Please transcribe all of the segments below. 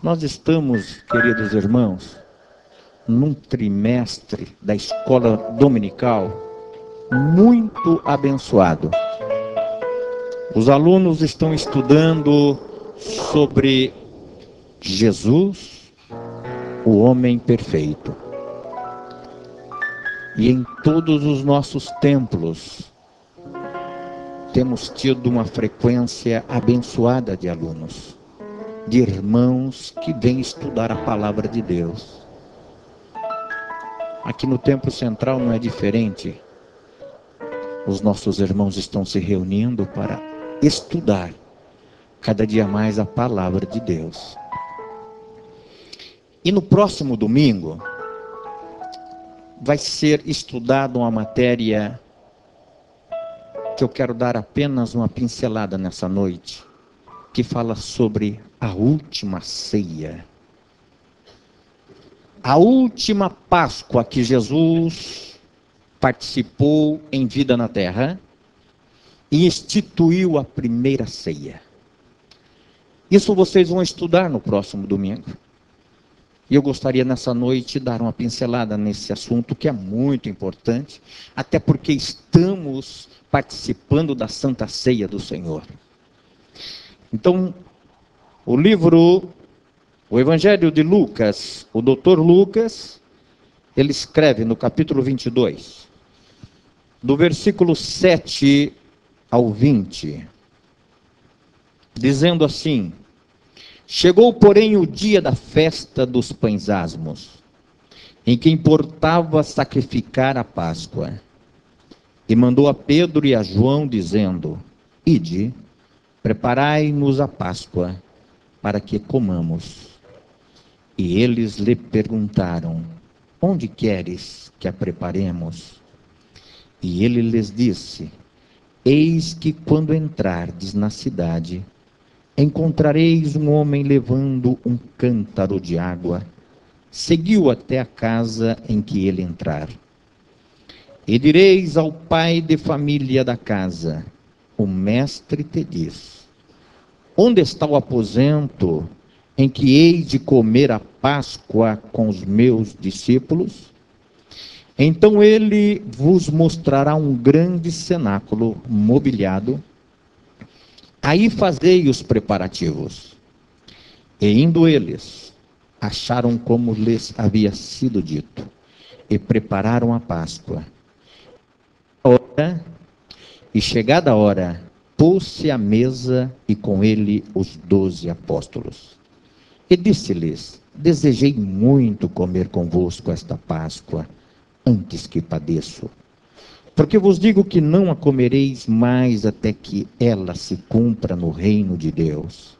Nós estamos, queridos irmãos, num trimestre da escola dominical muito abençoado. Os alunos estão estudando sobre Jesus, o homem perfeito. E em todos os nossos templos temos tido uma frequência abençoada de alunos, de irmãos que vêm estudar a palavra de Deus. Aqui no Templo Central não é diferente. Os nossos irmãos estão se reunindo para estudar cada dia mais a palavra de Deus. E no próximo domingo vai ser estudada uma matéria que eu quero dar apenas uma pincelada nessa noite, que fala sobre a última ceia. A última Páscoa que Jesus participou em vida na terra e instituiu a primeira ceia. Isso vocês vão estudar no próximo domingo. E eu gostaria nessa noite de dar uma pincelada nesse assunto que é muito importante, até porque estamos participando da Santa Ceia do Senhor. Então, o Evangelho de Lucas, o doutor Lucas, ele escreve no capítulo 22, do versículo 7 ao 20, dizendo assim: chegou, porém, o dia da festa dos pães asmos, em que importava sacrificar a Páscoa. E mandou a Pedro e a João, dizendo: ide, preparai-nos a Páscoa, para que comamos. E eles lhe perguntaram: onde queres que a preparemos? E ele lhes disse: eis que quando entrardes na cidade, encontrareis um homem levando um cântaro de água. Segui-o até a casa em que ele entrar. E direis ao pai de família da casa: o mestre te diz: onde está o aposento em que hei de comer a Páscoa com os meus discípulos? Então ele vos mostrará um grande cenáculo mobiliado. Aí fazei os preparativos. E indo eles, acharam como lhes havia sido dito, e prepararam a Páscoa. E chegada a hora, pôs-se à mesa, e com ele os 12 apóstolos. E disse-lhes: desejei muito comer convosco esta Páscoa, antes que padeço. Porque vos digo que não a comereis mais até que ela se cumpra no reino de Deus.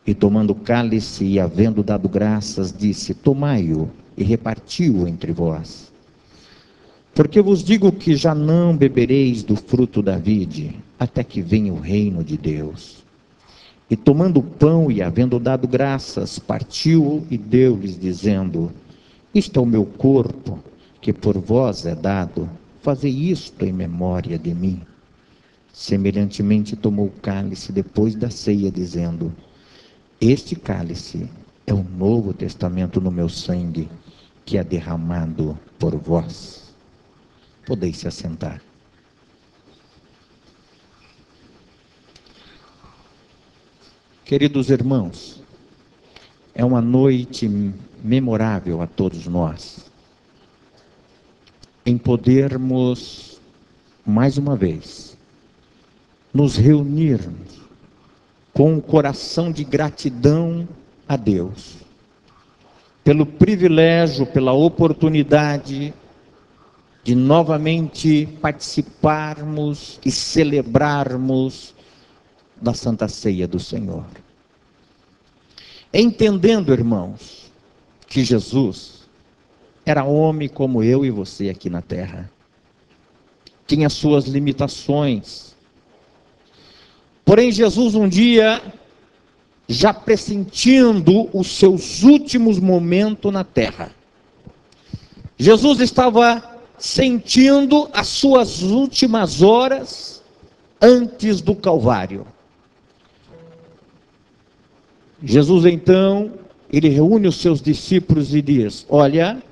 E tomando o cálice e havendo dado graças, disse: tomai-o e reparti-o entre vós. Porque vos digo que já não bebereis do fruto da vide, até que venha o reino de Deus. E tomando o pão e havendo dado graças, partiu-o e deu-lhes, dizendo: isto é o meu corpo, que por vós é dado, fazei isto em memória de mim. Semelhantemente tomou o cálice depois da ceia, dizendo: este cálice é o novo testamento no meu sangue, que é derramado por vós. Podeis se assentar. Queridos irmãos, é uma noite memorável a todos nós, em podermos, mais uma vez, nos reunirmos com um coração de gratidão a Deus, pelo privilégio, pela oportunidade de novamente participarmos e celebrarmos da Santa Ceia do Senhor. Entendendo, irmãos, que Jesus era homem como eu e você aqui na terra. Tinha suas limitações. Porém, Jesus um dia, já pressentindo os seus últimos momentos na terra, Jesus estava sentindo as suas últimas horas antes do Calvário. Jesus então, ele reúne os seus discípulos e diz: olha,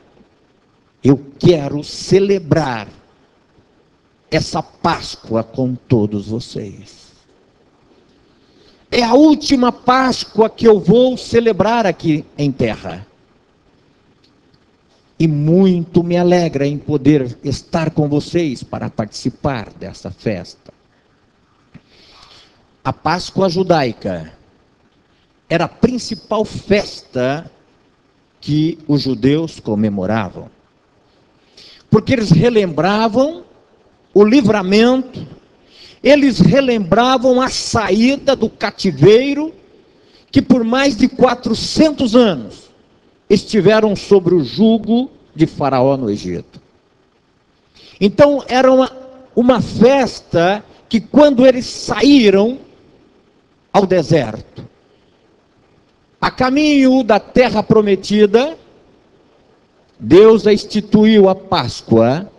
eu quero celebrar essa Páscoa com todos vocês. É a última Páscoa que eu vou celebrar aqui em terra. E muito me alegra em poder estar com vocês para participar dessa festa. A Páscoa judaica era a principal festa que os judeus comemoravam. Porque eles relembravam o livramento, eles relembravam a saída do cativeiro, que por mais de 400 anos estiveram sobre o jugo de Faraó no Egito. Então era uma festa que, quando eles saíram ao deserto, a caminho da terra prometida, Deus instituiu a Páscoa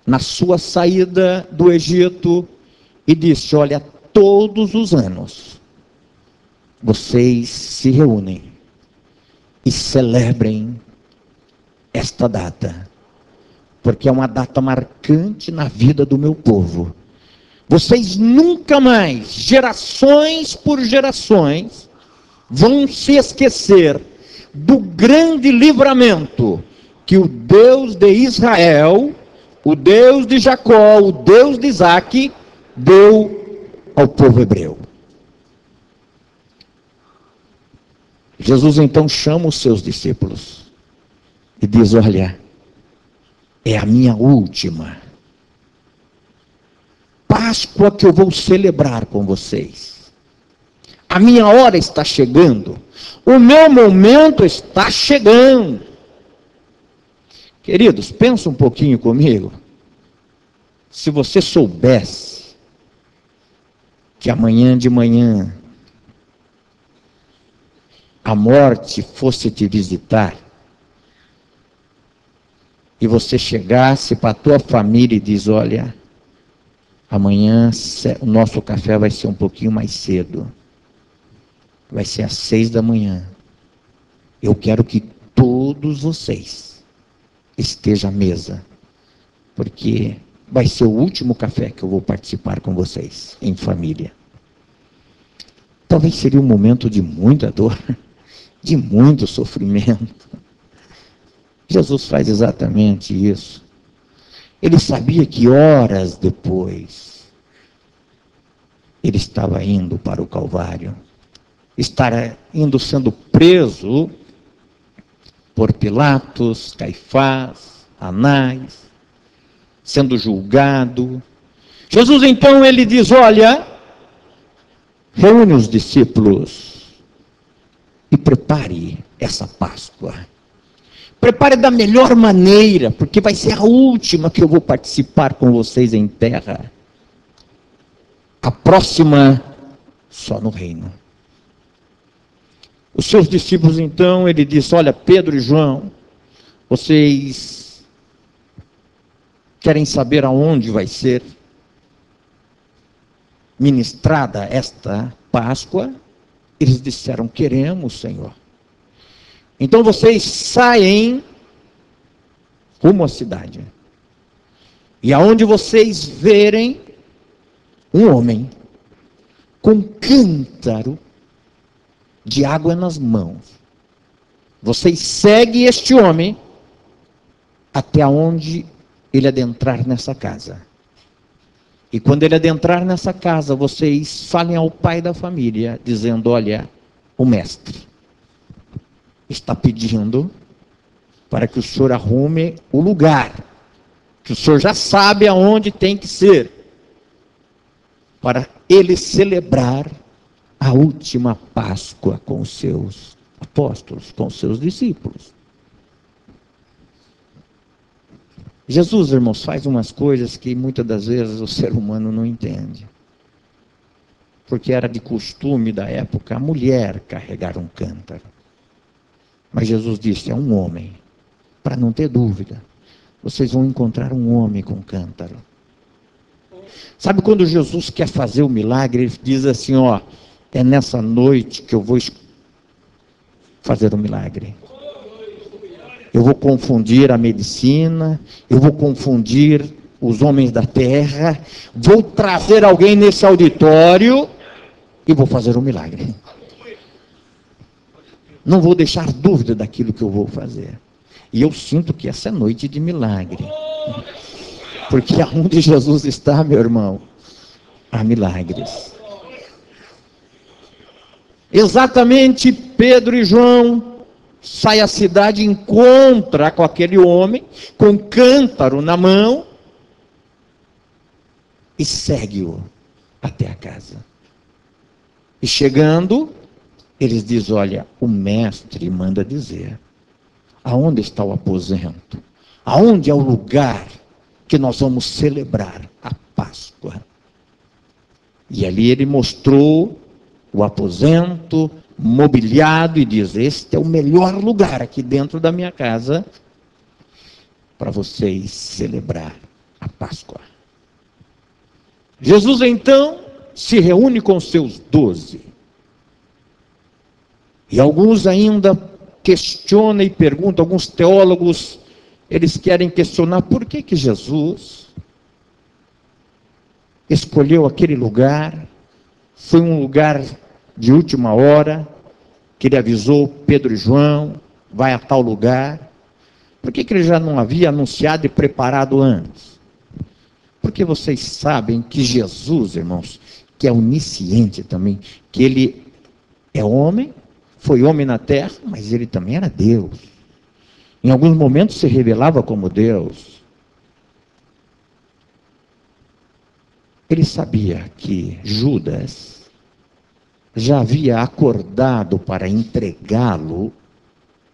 na sua saída do Egito e disse: olha, todos os anos vocês se reúnem e celebrem esta data, porque é uma data marcante na vida do meu povo. Vocês nunca mais, gerações por gerações, vão se esquecer do grande livramento que o Deus de Israel, o Deus de Jacó, o Deus de Isaac, deu ao povo hebreu. Jesus então chama os seus discípulos e diz: olha, é a minha última Páscoa que eu vou celebrar com vocês. A minha hora está chegando. O meu momento está chegando. Queridos, pensa um pouquinho comigo. Se você soubesse que amanhã de manhã a morte fosse te visitar, e você chegasse para a tua família e diz: olha, amanhã o nosso café vai ser um pouquinho mais cedo. Vai ser às 6 da manhã. Eu quero que todos vocês estejam à mesa, porque vai ser o último café que eu vou participar com vocês, em família. Talvez seria um momento de muita dor, de muito sofrimento. Jesus faz exatamente isso. Ele sabia que horas depois ele estava indo para o Calvário. Estar indo sendo preso por Pilatos, Caifás, Anás, sendo julgado. Jesus então, ele diz: olha, reúne os discípulos e prepare essa Páscoa. Prepare da melhor maneira, porque vai ser a última que eu vou participar com vocês em terra. A próxima, só no reino. Os seus discípulos então, ele disse: olha, Pedro e João, vocês querem saber aonde vai ser ministrada esta Páscoa? Eles disseram: queremos, Senhor. Então vocês saem rumo à cidade. E aonde vocês verem um homem com cântaro de água nas mãos, vocês seguem este homem até onde ele adentrar nessa casa. E quando ele adentrar nessa casa, vocês falem ao pai da família, dizendo: olha, o mestre está pedindo para que o senhor arrume o lugar, que o senhor já sabe aonde tem que ser, para ele celebrar a última Páscoa com os seus apóstolos, com os seus discípulos. Jesus, irmãos, faz umas coisas que muitas das vezes o ser humano não entende. Porque era de costume da época a mulher carregar um cântaro. Mas Jesus disse: é um homem. Para não ter dúvida, vocês vão encontrar um homem com cântaro. Sabe quando Jesus quer fazer o milagre, ele diz assim, ó, é nessa noite que eu vou fazer o milagre. Eu vou confundir a medicina, eu vou confundir os homens da terra, vou trazer alguém nesse auditório e vou fazer um milagre. Não vou deixar dúvida daquilo que eu vou fazer. E eu sinto que essa é noite de milagre. Porque aonde Jesus está, meu irmão, há milagres. Exatamente, Pedro e João saem à cidade, encontram com aquele homem, com um cântaro na mão, e segue-o até a casa. E chegando, eles dizem, olha, o mestre manda dizer, aonde está o aposento? Aonde é o lugar que nós vamos celebrar a Páscoa? E ali ele mostrou o aposento mobiliado e diz, este é o melhor lugar aqui dentro da minha casa para vocês celebrar a Páscoa. Jesus então se reúne com seus 12. E alguns ainda questionam e perguntam, alguns teólogos, eles querem questionar por que Jesus escolheu aquele lugar. Foi um lugar de última hora, que ele avisou Pedro e João, vai a tal lugar. Por que ele já não havia anunciado e preparado antes? Porque vocês sabem que Jesus, irmãos, que é onisciente também, que ele é homem, foi homem na terra, mas ele também era Deus. Em alguns momentos se revelava como Deus. Ele sabia que Judas já havia acordado para entregá-lo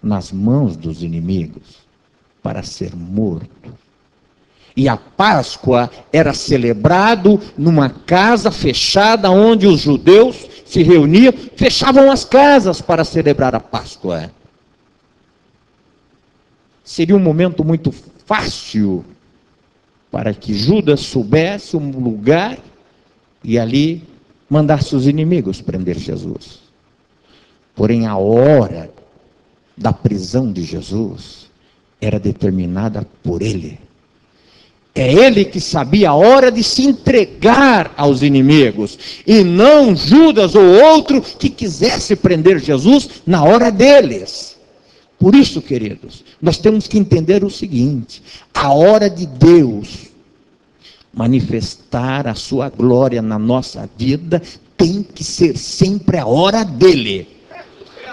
nas mãos dos inimigos, para ser morto. E a Páscoa era celebrado numa casa fechada, onde os judeus se reuniam, fechavam as casas para celebrar a Páscoa. Seria um momento muito fácil para que Judas soubesse um lugar e ali mandasse os inimigos prender Jesus. Porém, a hora da prisão de Jesus era determinada por ele. É ele que sabia a hora de se entregar aos inimigos, e não Judas ou outro que quisesse prender Jesus na hora deles. Por isso, queridos, nós temos que entender o seguinte: a hora de Deus manifestar a sua glória na nossa vida tem que ser sempre a hora dele.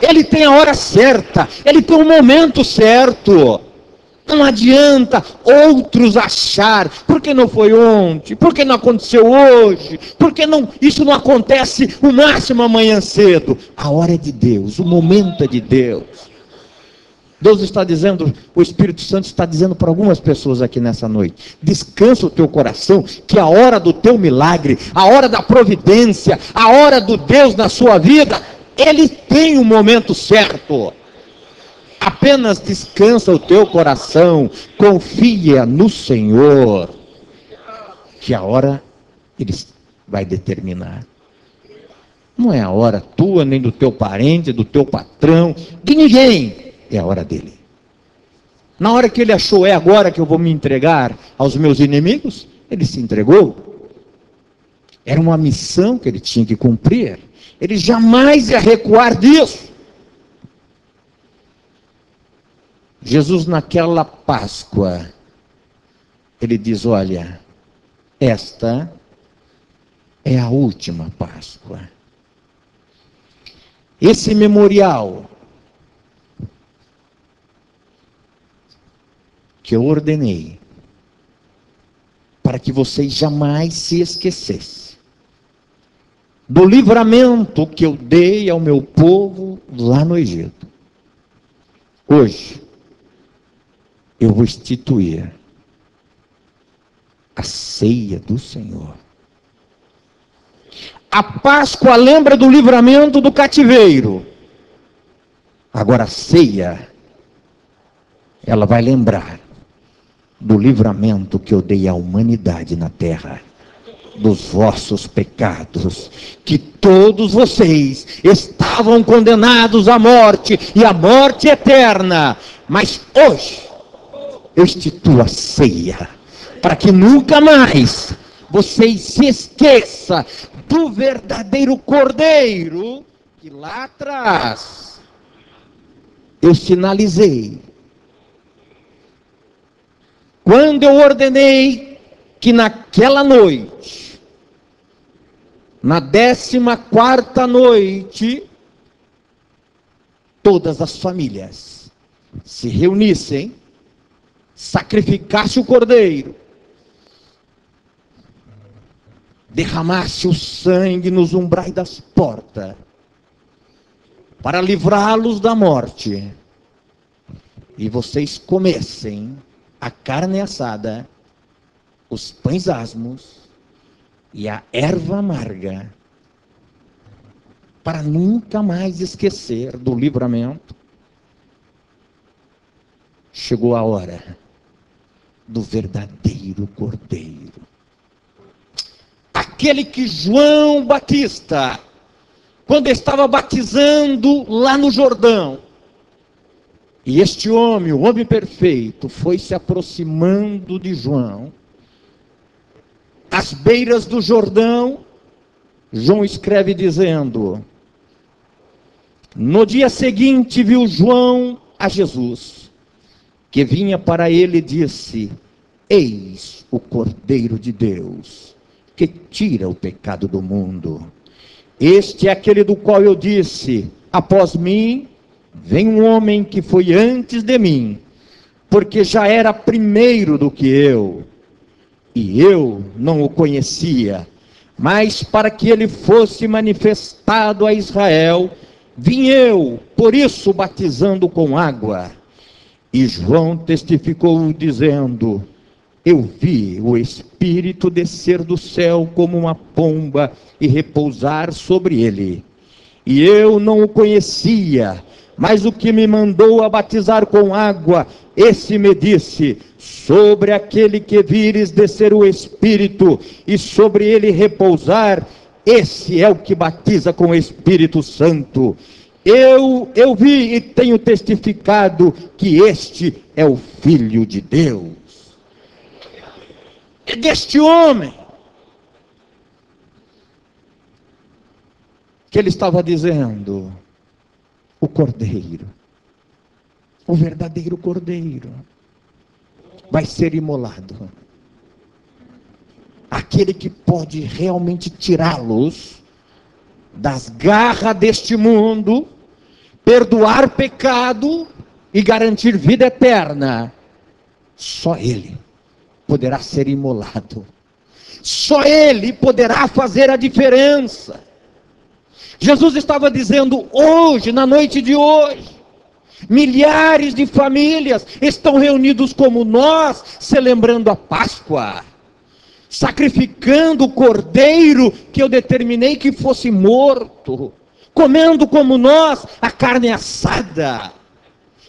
Ele tem a hora certa, ele tem o momento certo. Não adianta outros achar, por que não foi ontem, por que não aconteceu hoje, por que não, isso não acontece o máximo amanhã cedo. A hora é de Deus, o momento é de Deus. Deus está dizendo, o Espírito Santo está dizendo para algumas pessoas aqui nessa noite, descansa o teu coração, que a hora do teu milagre, a hora da providência, a hora do Deus na sua vida, Ele tem o momento certo. Apenas descansa o teu coração, confia no Senhor, que a hora Ele vai determinar. Não é a hora tua, nem do teu parente, do teu patrão, de ninguém. É a hora dele. Na hora que ele achou, é agora que eu vou me entregar aos meus inimigos, ele se entregou. Era uma missão que ele tinha que cumprir. Ele jamais ia recuar disso. Jesus, naquela Páscoa, ele diz, olha, esta é a última Páscoa. Esse memorial que eu ordenei, para que vocês jamais se esquecessem do livramento que eu dei ao meu povo lá no Egito. Hoje, eu vou instituir a ceia do Senhor. A Páscoa lembra do livramento do cativeiro. Agora a ceia, ela vai lembrar do livramento que eu dei à humanidade na terra. dos vossos pecados, que todos vocês estavam condenados à morte e à morte eterna, mas hoje eu instituo a ceia, para que nunca mais vocês se esqueçam do verdadeiro Cordeiro, que lá atrás eu sinalizei, quando eu ordenei que naquela noite, na 14ª noite, todas as famílias se reunissem, sacrificasse o cordeiro, derramasse o sangue nos umbrais das portas, para livrá-los da morte, e vocês comessem a carne assada, os pães asmos e a erva amarga, para nunca mais esquecer do livramento. Chegou a hora do verdadeiro Cordeiro, aquele que João Batista, quando estava batizando lá no Jordão, e este homem, o homem perfeito, foi se aproximando de João, às beiras do Jordão. João escreve dizendo: no dia seguinte viu João a Jesus, que vinha para ele, e disse: eis o Cordeiro de Deus, que tira o pecado do mundo. Este é aquele do qual eu disse: após mim vem um homem que foi antes de mim, porque já era primeiro do que eu, e eu não o conhecia, mas para que ele fosse manifestado a Israel, vim eu, por isso batizando com água. E João testificou dizendo: eu vi o Espírito descer do céu como uma pomba e repousar sobre ele. E eu não o conhecia, mas o que me mandou a batizar com água, esse me disse: sobre aquele que vires descer o Espírito e sobre ele repousar, esse é o que batiza com o Espírito Santo. Eu vi e tenho testificado que este é o Filho de Deus. É deste homem que ele estava dizendo: o Cordeiro, o verdadeiro Cordeiro, vai ser imolado. Aquele que pode realmente tirá-los das garras deste mundo, perdoar pecado e garantir vida eterna. Só Ele poderá ser imolado. Só Ele poderá fazer a diferença. Jesus estava dizendo hoje, na noite de hoje, milhares de famílias estão reunidos como nós, celebrando a Páscoa, sacrificando o cordeiro que eu determinei que fosse morto, comendo como nós a carne assada,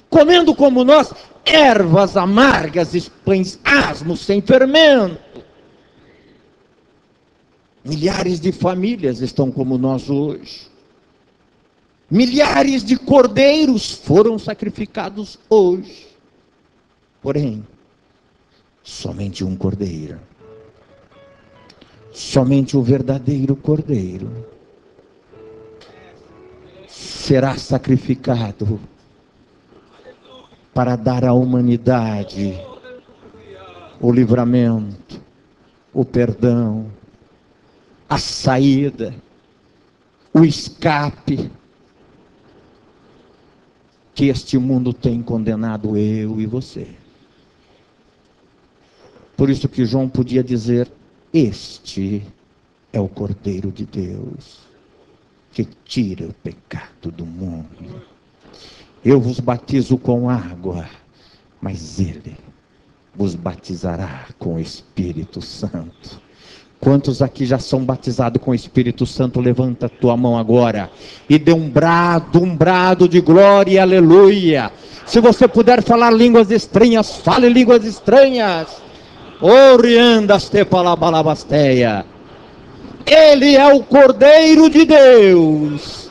comendo como nós ervas amargas e pães asmos sem fermento. Milhares de famílias estão como nós hoje. Milhares de cordeiros foram sacrificados hoje. Porém, somente um cordeiro. Somente o verdadeiro Cordeiro será sacrificado para dar à humanidade o livramento, o perdão, a saída, o escape que este mundo tem condenado eu e você. Por isso que João podia dizer: este é o Cordeiro de Deus, que tira o pecado do mundo. Eu vos batizo com água, mas Ele vos batizará com o Espírito Santo. Quantos aqui já são batizados com o Espírito Santo? Levanta a tua mão agora e dê um brado de glória e aleluia. Se você puder falar línguas estranhas, fale línguas estranhas. Oriandas te palabalabasteia. Ele é o Cordeiro de Deus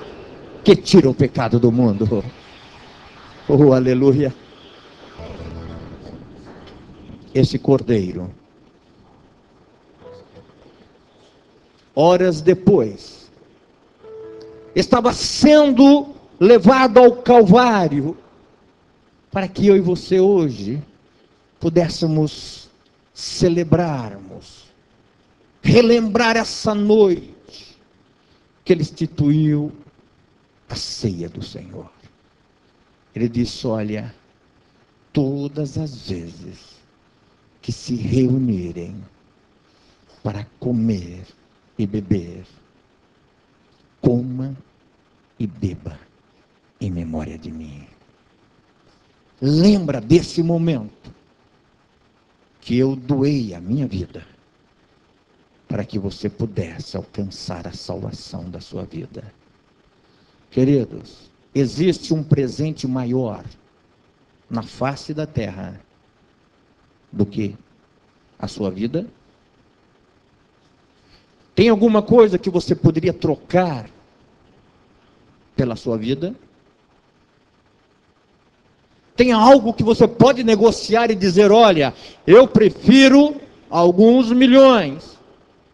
que tira o pecado do mundo. Oh, aleluia. Esse Cordeiro, horas depois, estava sendo levado ao Calvário, para que eu e você hoje pudéssemos celebrarmos, relembrar essa noite que Ele instituiu a ceia do Senhor. Ele disse: olha, todas as vezes que se reunirem para comer e beber, coma e beba em memória de mim. Lembra desse momento que eu doei a minha vida para que você pudesse alcançar a salvação da sua vida. Queridos, existe um presente maior na face da terra do que a sua vida? Tem alguma coisa que você poderia trocar pela sua vida? Tem algo que você pode negociar e dizer: olha, eu prefiro alguns milhões,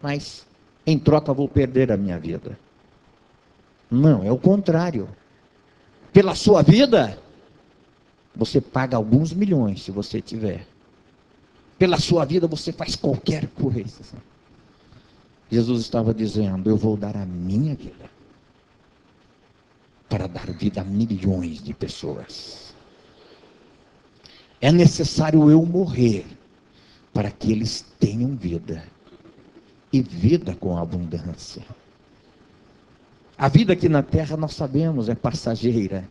mas em troca vou perder a minha vida? Não, é o contrário. Pela sua vida, você paga alguns milhões se você tiver. Pela sua vida você faz qualquer coisa. Jesus estava dizendo: eu vou dar a minha vida para dar vida a milhões de pessoas. É necessário eu morrer para que eles tenham vida, e vida com abundância. A vida aqui na terra, nós sabemos, é passageira,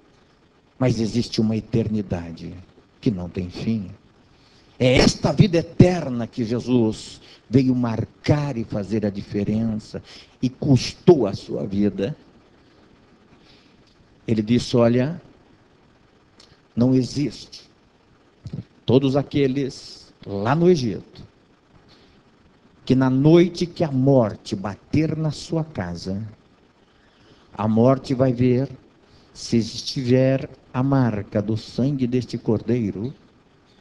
mas existe uma eternidade que não tem fim. É esta vida eterna que Jesus veio marcar e fazer a diferença, e custou a sua vida. Ele disse: olha, não existe. Todos aqueles lá no Egito, que na noite que a morte bater na sua casa, a morte vai ver se estiver a marca do sangue deste cordeiro,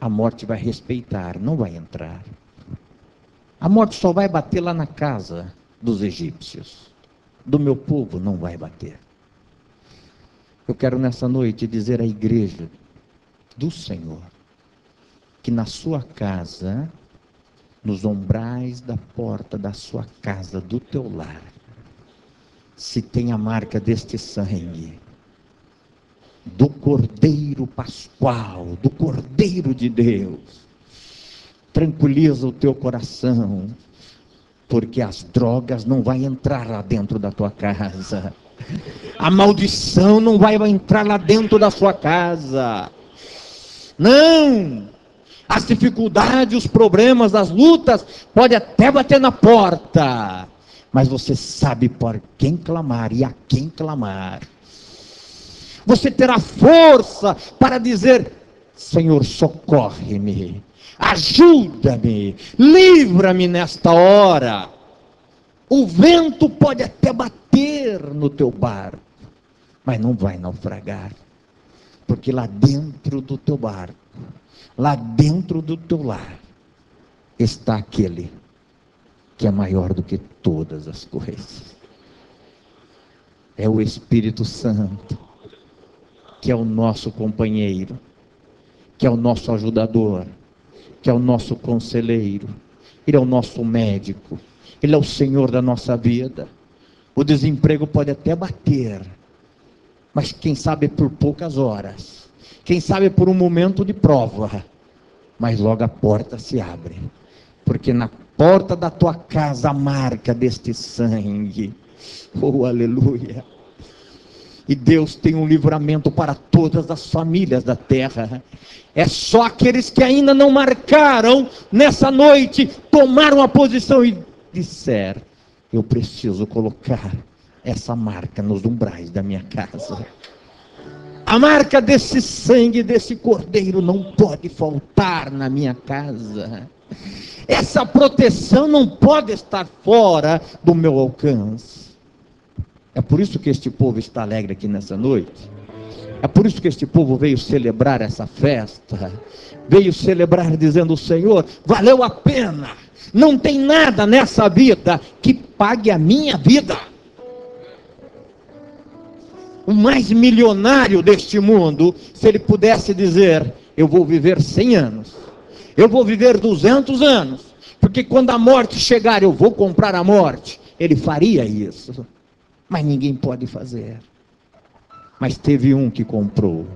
a morte vai respeitar, não vai entrar. A morte só vai bater lá na casa dos egípcios. Do meu povo não vai bater. Eu quero nessa noite dizer à igreja do Senhor, que na sua casa, nos umbrais da porta da sua casa, do teu lar, se tem a marca deste sangue, do Cordeiro Pascual, do Cordeiro de Deus, tranquiliza o teu coração, porque as drogas não vão entrar lá dentro da tua casa, a maldição não vai entrar lá dentro da sua casa, não. As dificuldades, os problemas, as lutas, pode até bater na porta, mas você sabe por quem clamar e a quem clamar. Você terá força para dizer: Senhor, socorre-me, ajuda-me, livra-me nesta hora. O vento pode até bater no teu barco, mas não vai naufragar, porque lá dentro do teu barco, lá dentro do teu lar, está aquele que é maior do que todas as coisas. É o Espírito Santo, que é o nosso companheiro, que é o nosso ajudador, que é o nosso conselheiro. Ele é o nosso médico, Ele é o Senhor da nossa vida. O desemprego pode até bater, mas quem sabe por poucas horas, quem sabe por um momento de prova, mas logo a porta se abre, porque na porta da tua casa a marca deste sangue. Oh, aleluia. E Deus tem um livramento para todas as famílias da terra. É só aqueles que ainda não marcaram nessa noite, tomaram a posição e disser: eu preciso colocar essa marca nos umbrais da minha casa. A marca desse sangue, desse cordeiro, não pode faltar na minha casa. Essa proteção não pode estar fora do meu alcance. É por isso que este povo está alegre aqui nessa noite. É por isso que este povo veio celebrar essa festa. Veio celebrar dizendo: Senhor, valeu a pena. Não tem nada nessa vida que pague a minha vida. O mais milionário deste mundo, se ele pudesse dizer: eu vou viver 100 anos, eu vou viver 200 anos, porque quando a morte chegar eu vou comprar a morte, ele faria isso. Mas ninguém pode fazer. Mas teve um que comprou,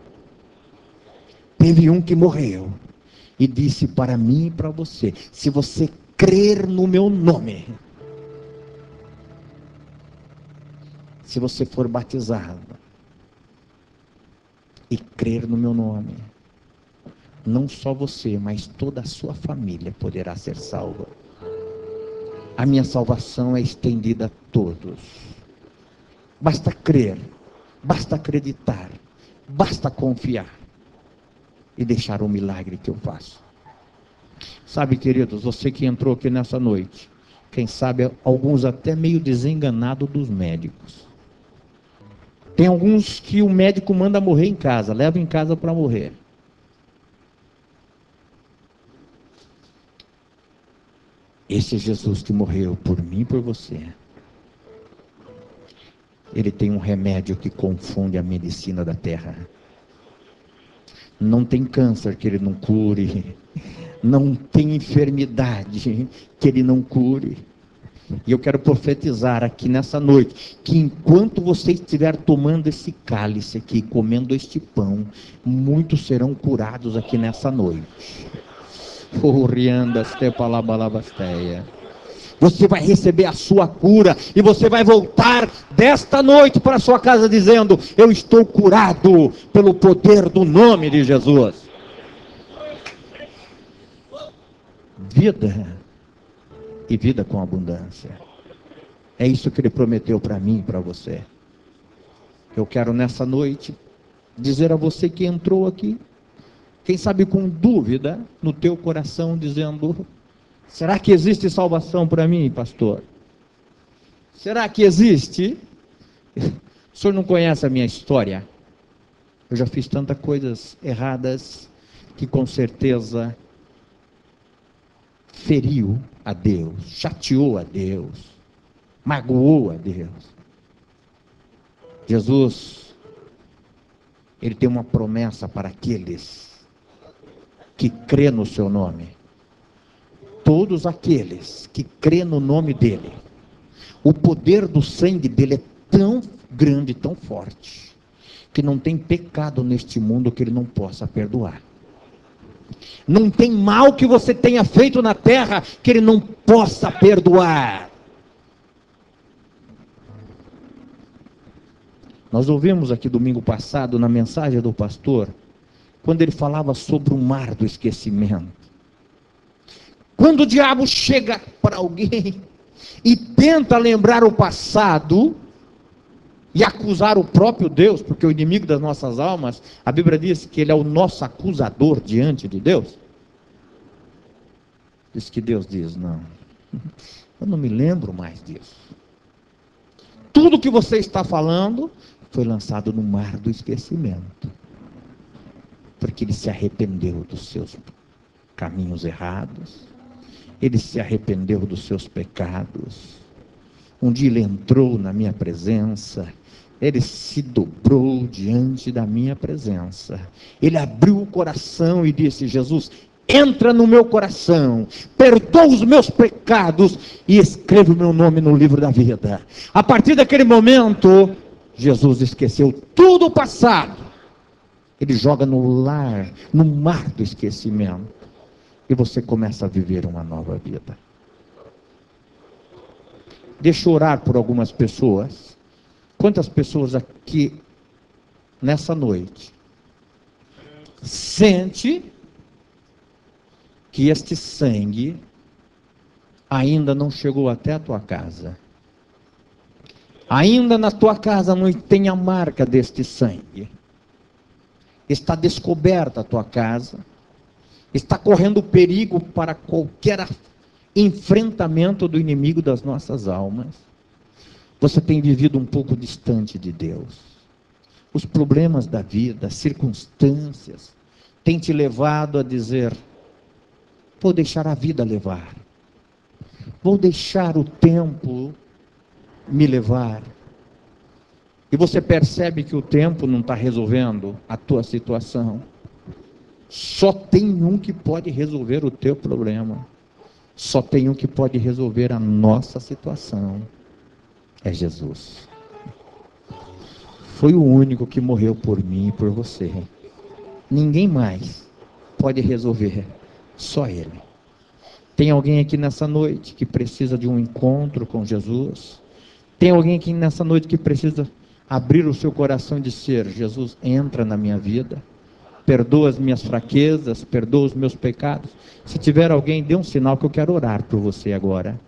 teve um que morreu e disse para mim e para você: se você crer no meu nome, se você for batizado e crer no meu nome, não só você, mas toda a sua família poderá ser salva. A minha salvação é estendida a todos. Basta crer, basta acreditar, basta confiar e deixar o milagre que eu faço. Sabe, queridos, você que entrou aqui nessa noite, quem sabe alguns até meio desenganados dos médicos. Tem alguns que o médico manda morrer em casa, leva em casa para morrer. Esse Jesus que morreu por mim e por você, ele tem um remédio que confunde a medicina da terra. Não tem câncer que ele não cure, não tem enfermidade que ele não cure. E eu quero profetizar aqui nessa noite, que enquanto você estiver tomando esse cálice aqui, comendo este pão, muitos serão curados aqui nessa noite. Você vai receber a sua cura e você vai voltar desta noite para a sua casa dizendo: eu estou curado pelo poder do nome de Jesus. Vida e vida com abundância. É isso que ele prometeu para mim e para você. Eu quero nessa noite dizer a você que entrou aqui, quem sabe com dúvida no teu coração, dizendo: será que existe salvação para mim, pastor? Será que existe? O senhor não conhece a minha história? Eu já fiz tantas coisas erradas que com certeza feriu a Deus, chateou a Deus, magoou a Deus. Jesus, ele tem uma promessa para aqueles que crê no seu nome. Todos aqueles que crê no nome dele, o poder do sangue dele é tão grande, tão forte, que não tem pecado neste mundo que ele não possa perdoar. Não tem mal que você tenha feito na terra que ele não possa perdoar. Nós ouvimos aqui domingo passado, na mensagem do pastor, quando ele falava sobre o mar do esquecimento. Quando o diabo chega para alguém e tenta lembrar o passado e acusar o próprio Deus, porque o inimigo das nossas almas, a Bíblia diz que ele é o nosso acusador diante de Deus. Diz que Deus diz: não, eu não me lembro mais disso. Tudo que você está falando foi lançado no mar do esquecimento, porque ele se arrependeu dos seus caminhos errados, ele se arrependeu dos seus pecados. Um dia ele entrou na minha presença, ele se dobrou diante da minha presença, ele abriu o coração e disse: Jesus, entra no meu coração, perdoa os meus pecados e escreve o meu nome no livro da vida. A partir daquele momento, Jesus esqueceu tudo o passado, ele joga no mar do esquecimento, e você começa a viver uma nova vida. Deixa eu orar por algumas pessoas. Quantas pessoas aqui nessa noite sente que este sangue ainda não chegou até a tua casa? Ainda na tua casa não tem a marca deste sangue. Está descoberta a tua casa. Está correndo perigo para qualquer enfrentamento do inimigo das nossas almas. Você tem vivido um pouco distante de Deus. Os problemas da vida, as circunstâncias, têm te levado a dizer: vou deixar a vida levar. Vou deixar o tempo me levar. E você percebe que o tempo não está resolvendo a tua situação. Só tem um que pode resolver o teu problema. Só tem um que pode resolver a nossa situação. É Jesus. Foi o único que morreu por mim e por você. Ninguém mais pode resolver. Só Ele. Tem alguém aqui nessa noite que precisa de um encontro com Jesus? Tem alguém aqui nessa noite que precisa abrir o seu coração e dizer: Jesus, entra na minha vida, perdoa as minhas fraquezas, perdoa os meus pecados? Se tiver alguém, dê um sinal que eu quero orar por você agora.